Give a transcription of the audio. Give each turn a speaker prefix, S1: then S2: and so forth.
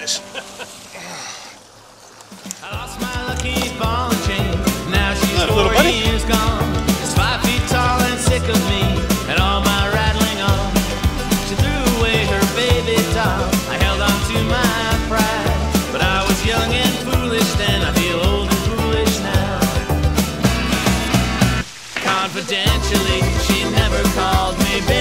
S1: this.
S2: I lost my lucky ball and chain. Now she's
S1: Little
S2: 4
S1: buddy.
S2: years gone. She's 5 feet tall and sick of me and all my rattling on. She threw away her baby doll. I held on to my pride, but I was young and foolish then. I feel old and foolish now. Confidentially, she never called me baby.